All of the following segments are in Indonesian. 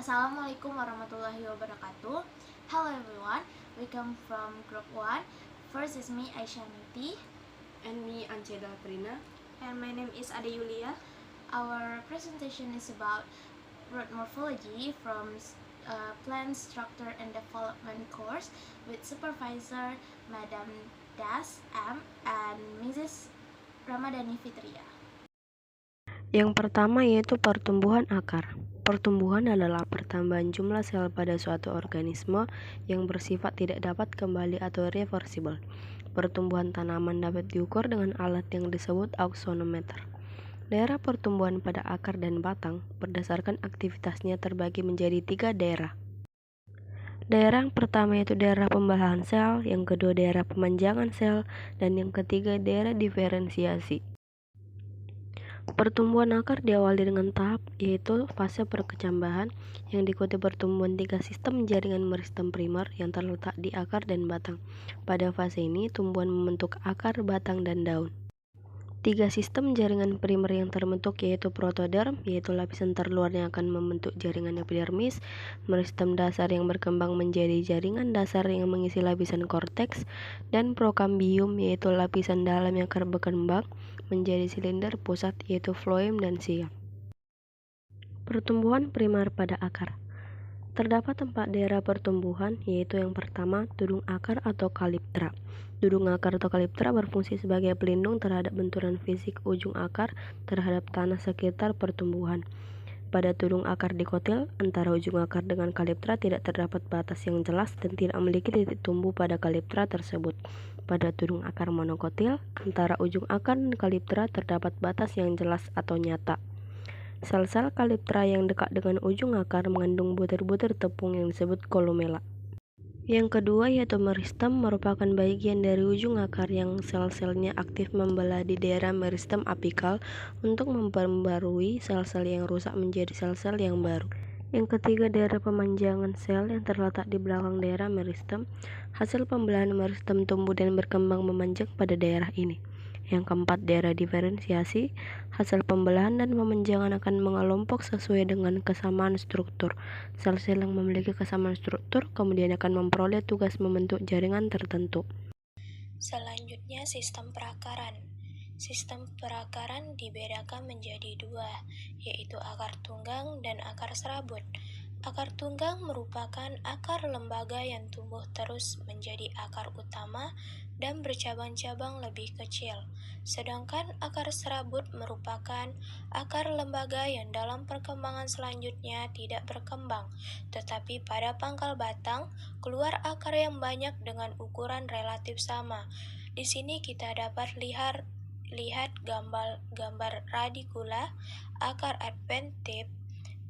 Assalamualaikum warahmatullahi wabarakatuh. Hello everyone, we come from group 1. First is me, Aisyah Niti. And me, Anceda Prina. And my name is Ade Yulia. Our presentation is about root morphology from Plant Structure and Development course with supervisor Madam Das M and Mrs. Ramadhani Fitria. Yang pertama yaitu pertumbuhan akar. Pertumbuhan adalah pertambahan jumlah sel pada suatu organisme yang bersifat tidak dapat kembali atau reversible. Pertumbuhan tanaman dapat diukur dengan alat yang disebut aksonometer. Daerah pertumbuhan pada akar dan batang berdasarkan aktivitasnya terbagi menjadi 3 daerah. Daerah yang pertama yaitu daerah pembelahan sel, yang kedua daerah pemanjangan sel, dan yang ketiga daerah diferensiasi. Pertumbuhan akar diawali dengan tahap yaitu fase perkecambahan yang diikuti pertumbuhan 3 sistem jaringan meristem primer yang terletak di akar dan batang. Pada fase ini tumbuhan membentuk akar, batang, dan daun. 3 sistem jaringan primer yang terbentuk yaitu protoderm, yaitu lapisan terluar yang akan membentuk jaringan epidermis, meristem dasar yang berkembang menjadi jaringan dasar yang mengisi lapisan korteks, dan prokambium, yaitu lapisan dalam yang akan berkembang menjadi silinder pusat yaitu floem dan xilem. Pertumbuhan primer pada akar. Terdapat 4 daerah pertumbuhan, yaitu yang pertama tudung akar atau kaliptra. Tudung akar atau kaliptra berfungsi sebagai pelindung terhadap benturan fisik ujung akar terhadap tanah sekitar pertumbuhan. Pada tudung akar dikotil, antara ujung akar dengan kaliptra tidak terdapat batas yang jelas dan tidak memiliki titik tumbuh pada kaliptra tersebut. Pada tudung akar monokotil, antara ujung akar dan kaliptra terdapat batas yang jelas atau nyata. Sel-sel kaliptra yang dekat dengan ujung akar mengandung butir-butir tepung yang disebut kolumella. Yang kedua yaitu meristem, merupakan bagian dari ujung akar yang sel-selnya aktif membelah di daerah meristem apikal untuk memperbarui sel-sel yang rusak menjadi sel-sel yang baru. Yang ketiga daerah pemanjangan sel yang terletak di belakang daerah meristem. Hasil pembelahan meristem tumbuh dan berkembang memanjang pada daerah ini. Yang keempat daerah diferensiasi. Hasil pembelahan dan pemanjangan akan mengelompok sesuai dengan kesamaan struktur. Sel-sel yang memiliki kesamaan struktur kemudian akan memperoleh tugas membentuk jaringan tertentu. Selanjutnya sistem perakaran. Sistem perakaran dibedakan menjadi 2, yaitu akar tunggang dan akar serabut. Akar tunggang merupakan akar lembaga yang tumbuh terus menjadi akar utama dan bercabang-cabang lebih kecil. Sedangkan akar serabut merupakan akar lembaga yang dalam perkembangan selanjutnya tidak berkembang, tetapi pada pangkal batang keluar akar yang banyak dengan ukuran relatif sama. Di sini kita dapat lihat gambar radikula, akar adventive,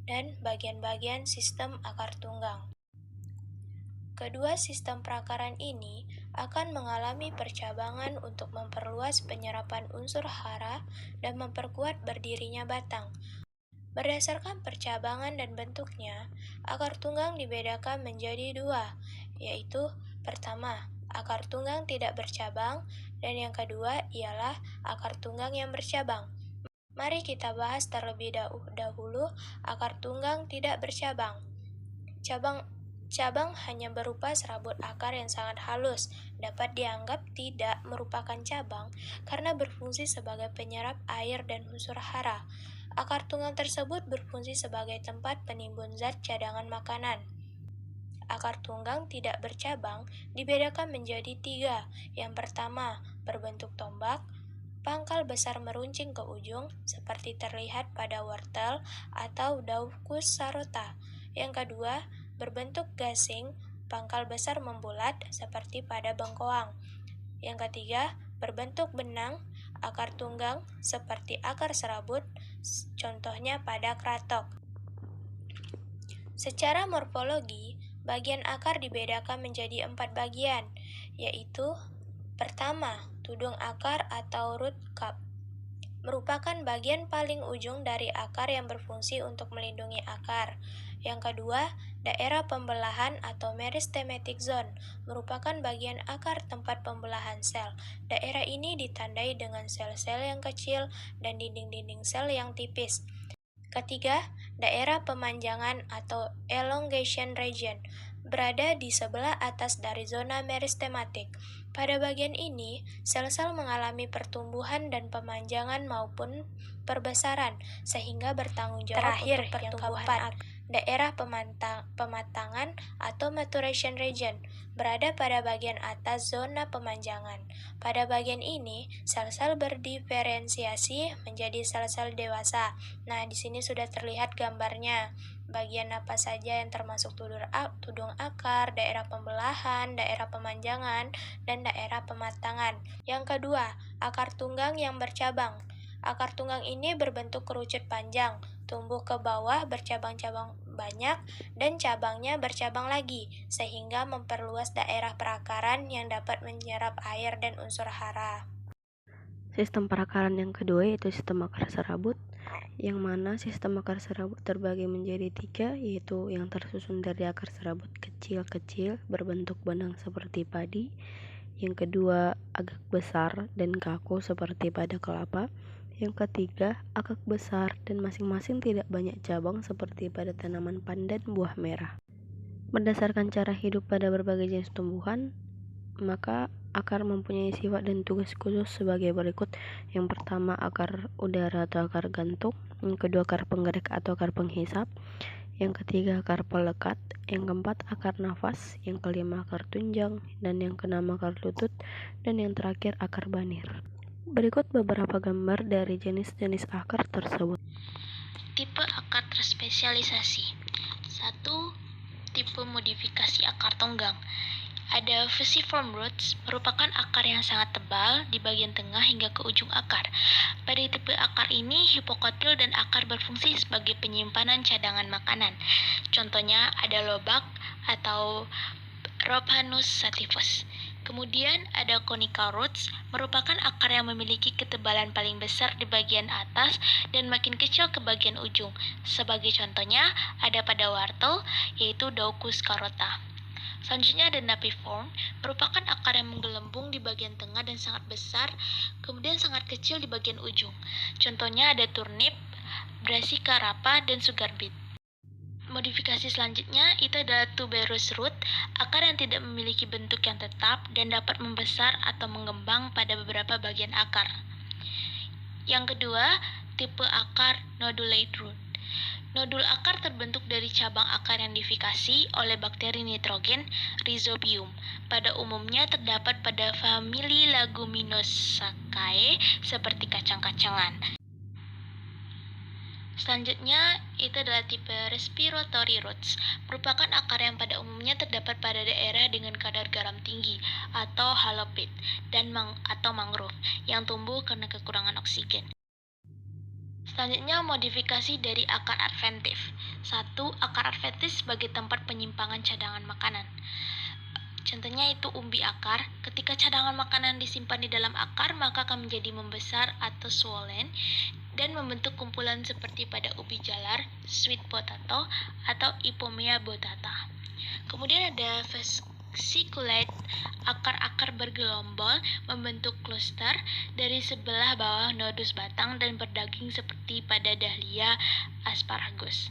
dan bagian-bagian sistem akar tunggang. Kedua sistem perakaran ini akan mengalami percabangan untuk memperluas penyerapan unsur hara dan memperkuat berdirinya batang. Berdasarkan percabangan dan bentuknya, akar tunggang dibedakan menjadi 2, yaitu pertama, akar tunggang tidak bercabang, dan yang kedua ialah akar tunggang yang bercabang. Mari kita bahas terlebih dahulu akar tunggang tidak bercabang. Cabang hanya berupa serabut akar yang sangat halus, dapat dianggap tidak merupakan cabang karena berfungsi sebagai penyerap air dan unsur hara. Akar tunggang tersebut berfungsi sebagai tempat penimbun zat cadangan makanan. Akar tunggang tidak bercabang dibedakan menjadi 3. Yang pertama, berbentuk tombak, pangkal besar meruncing ke ujung seperti terlihat pada wortel atau Daucus carota. Yang kedua, berbentuk gasing, pangkal besar membulat seperti pada bengkoang. Yang ketiga, berbentuk benang, akar tunggang seperti akar serabut, contohnya pada kratok. Secara morfologi, bagian akar dibedakan menjadi 4 bagian, yaitu pertama, tudung akar atau root cap. Merupakan bagian paling ujung dari akar yang berfungsi untuk melindungi akar. Yang kedua, daerah pembelahan atau meristematic zone merupakan bagian akar tempat pembelahan sel. Daerah ini ditandai dengan sel-sel yang kecil dan dinding-dinding sel yang tipis. Ketiga, daerah pemanjangan atau elongation region berada di sebelah atas dari zona meristematik. Pada bagian ini, sel-sel mengalami pertumbuhan dan pemanjangan maupun perbesaran sehingga bertanggung jawab untuk pertumbuhan. Daerah pematangan atau maturation region berada pada bagian atas zona pemanjangan. Pada bagian ini, sel-sel berdiferensiasi menjadi sel-sel dewasa. Nah, di sini sudah terlihat gambarnya. Bagian apa saja yang termasuk tudung akar, daerah pembelahan, daerah pemanjangan, dan daerah pematangan. Yang kedua, akar tunggang yang bercabang. Akar tunggang ini berbentuk kerucut panjang, tumbuh ke bawah bercabang-cabang banyak, dan cabangnya bercabang lagi, sehingga memperluas daerah perakaran yang dapat menyerap air dan unsur hara. Sistem perakaran yang kedua yaitu sistem akar serabut, yang mana sistem akar serabut terbagi menjadi 3, yaitu yang tersusun dari akar serabut kecil-kecil berbentuk benang seperti padi, yang kedua agak besar dan kaku seperti pada kelapa, yang ketiga agak besar dan masing-masing tidak banyak cabang seperti pada tanaman pandan buah merah. Berdasarkan cara hidup pada berbagai jenis tumbuhan, maka akar mempunyai sifat dan tugas khusus sebagai berikut. Yang pertama, akar udara atau akar gantung. Yang kedua, akar penggerak atau akar penghisap. Yang ketiga, akar pelekat. Yang keempat, akar nafas. Yang kelima, akar tunjang. Dan yang keenam, akar lutut. Dan yang terakhir, akar banir. Berikut beberapa gambar dari jenis-jenis akar tersebut. Tipe akar terspesialisasi. 1. Tipe modifikasi akar tunggang. Ada fusiform roots, merupakan akar yang sangat tebal di bagian tengah hingga ke ujung akar. Pada tipe akar ini, hipokotil dan akar berfungsi sebagai penyimpanan cadangan makanan. Contohnya ada lobak atau Rhophanus sativus. Kemudian ada conical roots, merupakan akar yang memiliki ketebalan paling besar di bagian atas dan makin kecil ke bagian ujung. Sebagai contohnya, ada pada wortel, yaitu Daucus carota. Selanjutnya ada napiform, merupakan akar yang menggelembung di bagian tengah dan sangat besar, kemudian sangat kecil di bagian ujung. Contohnya ada turnip, brassica rapa, dan sugar beet. Modifikasi selanjutnya itu adalah tuberous root, akar yang tidak memiliki bentuk yang tetap dan dapat membesar atau mengembang pada beberapa bagian akar. Yang kedua, tipe akar nodulate root. Nodul akar terbentuk dari cabang akar yang difikasi oleh bakteri nitrogen Rhizobium. Pada umumnya terdapat pada famili Leguminosaceae seperti kacang-kacangan. Selanjutnya, itu adalah tipe respiratory roots, merupakan akar yang pada umumnya terdapat pada daerah dengan kadar garam tinggi atau halopit dan atau mangrove yang tumbuh karena kekurangan oksigen. Selanjutnya, modifikasi dari akar adventif. 1. Akar adventif sebagai tempat penyimpangan cadangan makanan. Contohnya itu umbi akar. Ketika cadangan makanan disimpan di dalam akar, maka akan menjadi membesar atau swollen dan membentuk kumpulan seperti pada ubi jalar, sweet potato, atau Ipomea botata. Kemudian ada fasciculate, akar-akar bergelombol membentuk cluster dari sebelah bawah nodus batang dan berdaging seperti pada dahlia asparagus.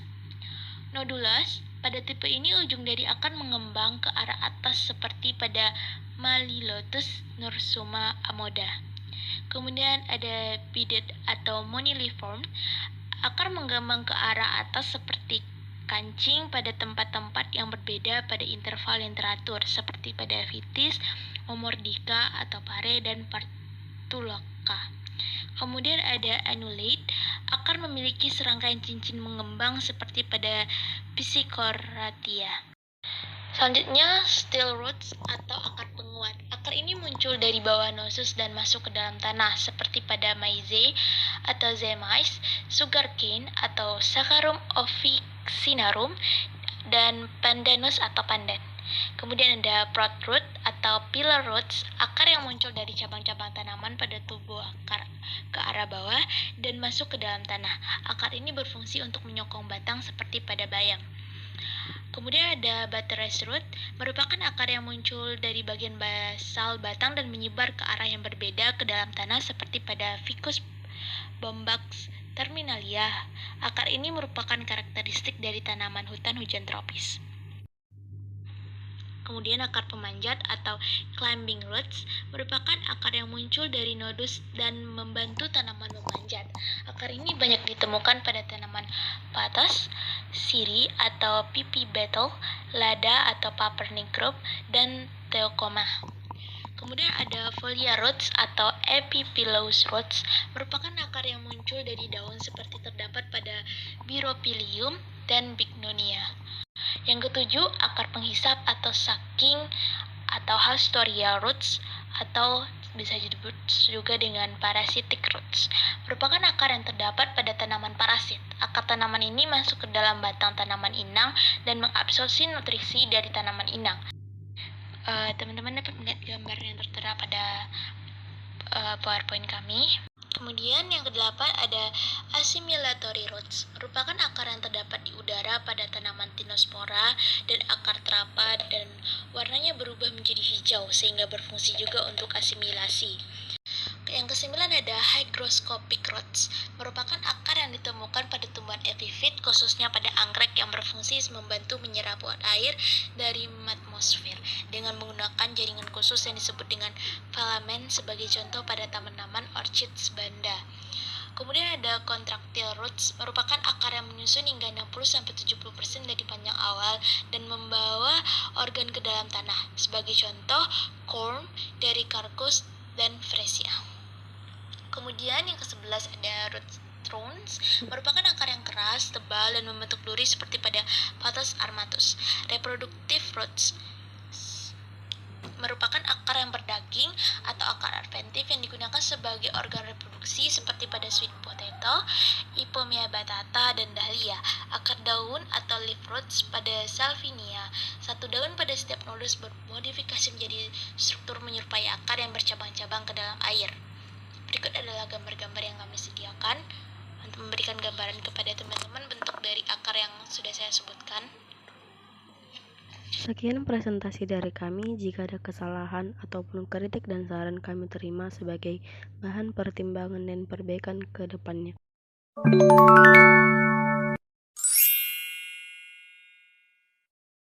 Nodulus, pada tipe ini ujung dari akar mengembang ke arah atas seperti pada Malilotus nursuma amoda. Kemudian ada bidet atau moniliform, akar mengembang ke arah atas seperti kancing pada tempat-tempat yang berbeda pada interval yang teratur seperti pada vitis, momordica atau pare dan partuloka. Kemudian ada annulate, akar memiliki serangkaian cincin mengembang seperti pada Psicoratia. Selanjutnya, steel roots atau akar penguat. Akar ini muncul dari bawah nosus dan masuk ke dalam tanah seperti pada maize atau zemais, sugarcane atau Saccharum officinarum, dan pandanus atau pandan. Kemudian ada prot root atau pillar roots, akar yang muncul dari cabang-cabang tanaman pada tubuh akar ke arah bawah dan masuk ke dalam tanah. Akar ini berfungsi untuk menyokong batang seperti pada bayam. Kemudian ada buttress root, merupakan akar yang muncul dari bagian basal batang dan menyebar ke arah yang berbeda ke dalam tanah seperti pada Ficus bombax Terminalia. Akar ini merupakan karakteristik dari tanaman hutan hujan tropis. Kemudian akar pemanjat atau climbing roots merupakan akar yang muncul dari nodus dan membantu tanaman memanjat. Akar ini banyak ditemukan pada tanaman patas, siri atau pipi beetle, lada atau paper nigrop, dan theocoma. Kemudian ada folia roots atau epiphyllous roots, merupakan akar yang muncul dari daun seperti terdapat pada Biropilium dan Bignonia. Yang ketujuh, akar penghisap atau sucking atau Haustoria roots atau bisa disebut juga dengan parasitic roots. Merupakan akar yang terdapat pada tanaman parasit. Akar tanaman ini masuk ke dalam batang tanaman inang dan mengabsorpsi nutrisi dari tanaman inang. Teman-teman dapat melihat gambar yang tertera pada PowerPoint kami. Kemudian yang kedelapan ada assimilatory roots, merupakan akar yang terdapat di udara pada tanaman Tinospora dan akar terapa dan warnanya berubah menjadi hijau sehingga berfungsi juga untuk asimilasi. Yang kesembilan ada hygroscopic roots, merupakan akar yang ditemukan pada tumbuhan epifit khususnya pada anggrek yang berfungsi membantu menyerap air dari atmosfer dengan menggunakan jaringan khusus yang disebut dengan filamen sebagai contoh pada tanaman orchids banda. Kemudian ada contractile roots, merupakan akar yang menyusun hingga 60-70% dari panjang awal dan membawa organ ke dalam tanah. Sebagai contoh, corm, Dericarchus, dan freesia. Kemudian yang ke-11 ada root thorns, merupakan akar yang keras, tebal, dan membentuk duri seperti pada Pathos armatus. Reproductive roots merupakan akar yang berdaging atau akar adventif yang digunakan sebagai organ reproduksi seperti pada sweet potato, Ipomea batata, dan dahlia. Akar daun atau leaf roots pada Salvinia. Satu daun pada setiap nodus bermodifikasi menjadi struktur menyerupai akar yang bercabang-cabang ke dalam air. Berikut adalah gambar-gambar yang kami sediakan untuk memberikan gambaran kepada teman-teman bentuk dari akar yang sudah saya sebutkan. Sekian presentasi dari kami. Jika ada kesalahan ataupun kritik dan saran, kami terima sebagai bahan pertimbangan dan perbaikan ke depannya.